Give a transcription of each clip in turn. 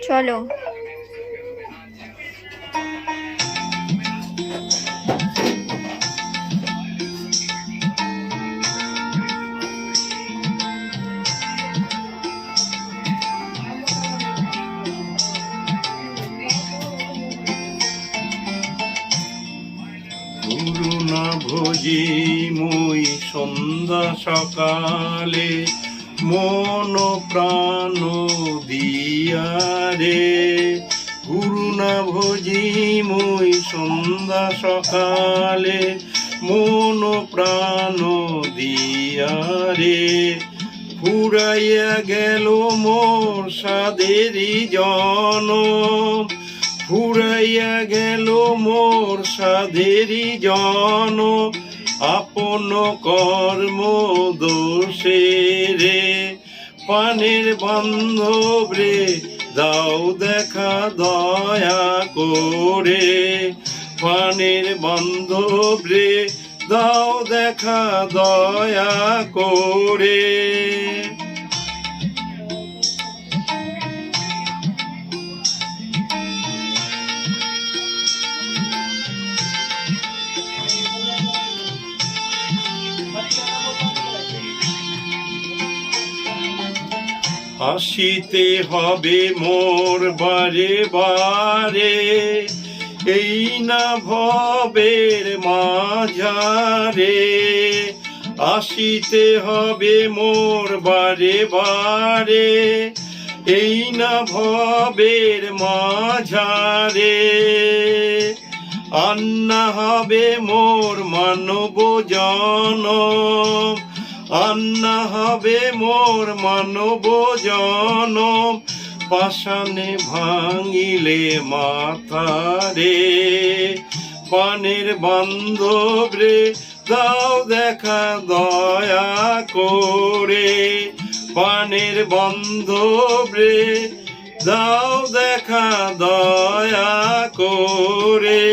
চলো। করুণা ভোজি মুই সন্ধ্যা সকালে মন প্রাণ দিয়া রে। করুণা ভোজি মুই সন্ধ্যা সকালে মন প্রাণ দিয়া রে। ফুরাইয়া গেল মোর সাদেরই জনম, ফুরাইয়া গেল মোর সাধেরি জন, আপন কর্ম দোষে রে। পানের বান্ধব রে দাও দেখা দয়া করে, পানের বান্ধব রে দাও দেখা দয়া করে। আসিতে হবে মোর বারে বারে, এই না ভবের মাঝারে। আসিতে হবে মোর বারে বারে, এই না ভবের মাঝারে। আন্না হবে মোর মানব জনম, আন্না হবে মোর মানব জনম। পাষাণে ভাঙিলে মাথারে, পানের বান্ধব রে দাও দেখা দয়া করে, পানের বান্ধব রে দাও দেখা দয়া করে।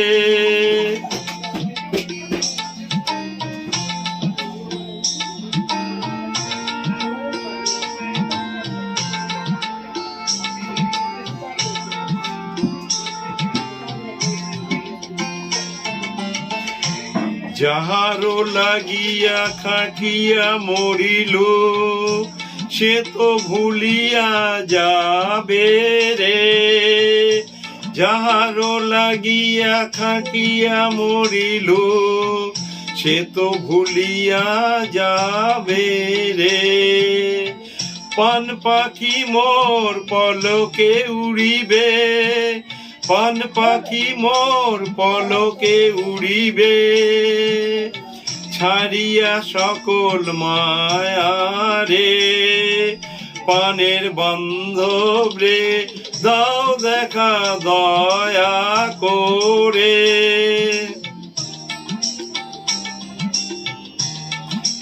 যাহারো লাগিয়া খাটিয়া মরিল, সে তো ভুলিয়া যাবে রে। যাহারো লাগিয়া খাটিয়া মরিল, সে তো ভুলিয়া যাবে রে। পান পাখি মোর পলকে উড়িবে, পান পাখি মোর পলকে উড়িবে। ছাড়িয়া সকল মায়া রে, পানের বান্ধব রে দাও দেখা দয়া করে,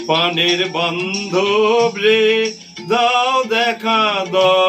পানের বান্ধব রে দাও দেখা দয়া